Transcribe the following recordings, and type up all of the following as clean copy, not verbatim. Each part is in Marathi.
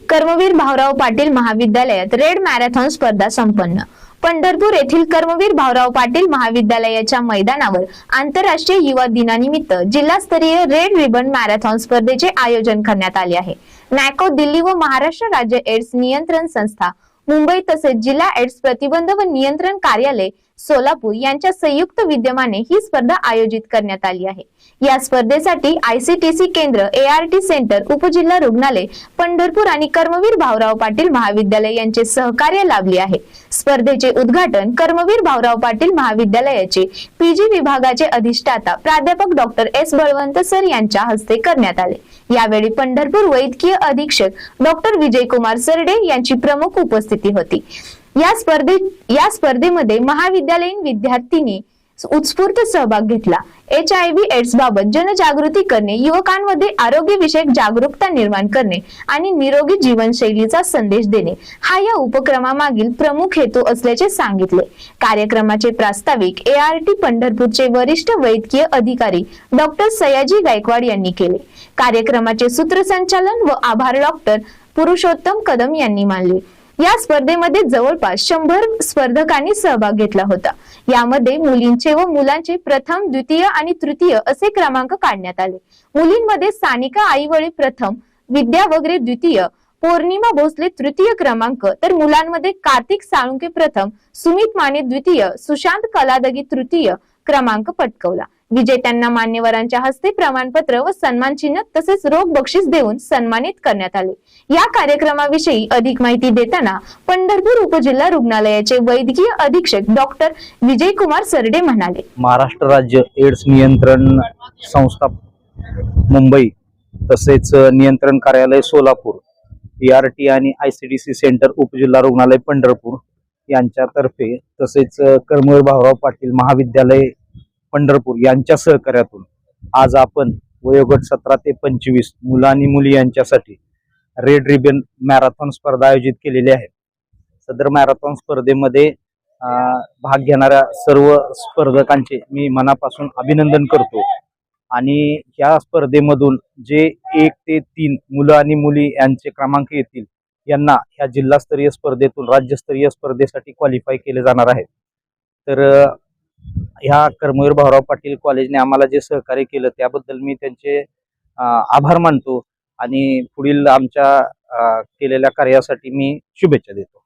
कर्मवीर भाऊराव पाटील महाविद्यालयात रेड मॅरेथॉन स्पर्धा संपन्न। पंढरपूर येथील कर्मवीर भाऊराव पाटील महाविद्यालयाच्या मैदानावर आंतरराष्ट्रीय युवा दिनानिमित्त जिल्हास्तरीय रेड रिबन मॅरेथॉन स्पर्धेचे आयोजन करण्यात आले आहे। नॅको दिल्ली व महाराष्ट्र राज्य एड्स नियंत्रण संस्था मुंबई तसेच जिल्हा एड्स प्रतिबंध व नियंत्रण कार्यालय सोलापूर यांच्या संयुक्त विद्यमाने ही स्पर्धा आयोजित करण्यात आली आहे। या स्पर्धेसाठी आयसीटीसी केंद्र, एआरटी सेंटर, उपजिल्हा रुग्णालय पंढरपूर आणि कर्मवीर भाऊराव पाटील महाविद्यालय यांचे सहकार्य लाभले आहे। स्पर्धेचे उद्घाटन कर्मवीर भाऊराव पाटील महाविद्यालयाचे पीजी विभागाचे अधिष्ठाता प्राध्यापक डॉक्टर एस बळवंत सर यांच्या हस्ते करण्यात आले। यावेळी पंढरपूर वैद्यकीय अधीक्षक डॉक्टर विजयकुमार सरडे यांची प्रमुख उपस्थिती होती। या स्पर्धेमध्ये महाविद्यालयीन विद्यार्थ्यांनी उत्स्फूर्त सहभाग घेतला। HIV एड्स बाबत जनजागृती करणे, युवकांमध्ये आरोग्यविषयक जागरूकता निर्माण करणे आणि निरोगी जीवनशैलीचा संदेश देणे हा या उपक्रमामागील प्रमुख हेतू असल्याचे सांगितले। कार्यक्रमाचे प्रास्ताविक एआरटी पंढरपूरचे वरिष्ठ वैद्यकीय अधिकारी डॉक्टर सयाजी गायकवाड यांनी केले। कार्यक्रमाचे सूत्रसंचालन व आभार डॉक्टर पुरुषोत्तम कदम यांनी मानले। या स्पर्धेमध्ये जवळपास 100 स्पर्धकांनी सहभाग घेतला होता। यामध्ये मुलींचे व मुलांचे प्रथम, द्वितीय आणि तृतीय असे क्रमांक काढण्यात आले। मुलींमध्ये सानिका आईवळे प्रथम, विद्या वगैरे द्वितीय, पौर्णिमा भोसले तृतीय क्रमांक, तर मुलांमध्ये कार्तिक साळुंके प्रथम, सुमित माने द्वितीय, सुशांत कलादगी तृतीय क्रमांक पटकावला। विजेत्यांना मान्यवरांच्या हस्ते प्रमाणपत्र व सन्मान चिन्ह तसेच रोख बक्षीस देऊन सन्मानित करण्यात आले। या कार्यक्रमाविषयी अधिक माहिती देताना पंढरपूर उपजिल्हा रुग्णालयाचे वैद्यकीय अधीक्षक डॉक्टर विजयकुमार सरडे म्हणाले, महाराष्ट्र राज्य एड्स नियंत्रण संस्था मुंबई तसेच नियंत्रण कार्यालय सोलापूर, एआरटी आणि आयसीडीसी सेंटर उपजिल्हा रुग्णालय पंढरपूर यांच्यातर्फे तसेच कर्मवीर भाऊराव पाटील महाविद्यालय पंढरपूर यांच्या सहकार्यातून आज आपण वयोगट 17 ते 25 मुलं आणि मुली यांच्यासाठी रेड रिबन मॅरेथॉन स्पर्धा आयोजित केलेली आहे। सदर मॅरेथॉन स्पर्धेमध्ये भाग घेणाऱ्या सर्व स्पर्धकांचे मी मनापासून अभिनंदन करतो आणि या स्पर्धेमधून जे 1 ते 3 मुलं आणि मुली यांचे क्रमांक येतील यांना ह्या जिल्हास्तरीय स्पर्धेतून राज्यस्तरीय स्पर्धेसाठी क्वालिफाय केले जाणार आहे। तर ह्या कर्मवीर भाऊराव पाटील कॉलेजने आम्हाला जे सहकार्य केलं त्याबद्दल मी त्यांचे आभार मानतो आणि पुढील आमच्या केलेल्या कार्यासाठी मी शुभेच्छा देतो।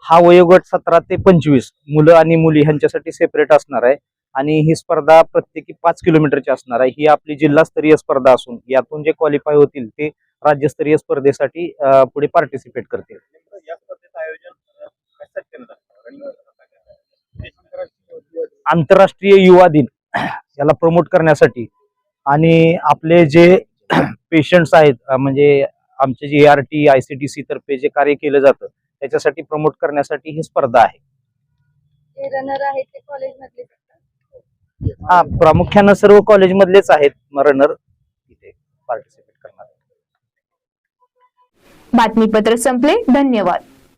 हा वयोगट 17 ते 25 मुलं आणि मुली यांच्यासाठी सेपरेट असणार आहे आणि ही स्पर्धा प्रत्येकी 5 किलोमीटरची असणार आहे। ही आपली जिल्हास्तरीय स्पर्धा असून यातून जे क्वालिफाय होतील ते राज्यस्तरीय स्पर्धेसाठी पुढे पार्टिसिपेट करतील। आंतरराष्ट्रीय युवा दिन याला प्रमोट करण्यासाठी आणि आपले जे पेशंट्स आहेत म्हणजे आमचे जे एआरटी आयसीटीसी तर्फे जे कार्य केलं जातं त्याच्यासाठी प्रमोट करण्यासाठी ही स्पर्धा आहे। रनर आहेत ते कॉलेजमधले? हा, प्रामुख्याने सर्व कॉलेजमधलेच आहेत रनर इथे पार्टिसिपेट करणार। बातमीपत्र संपले। धन्यवाद।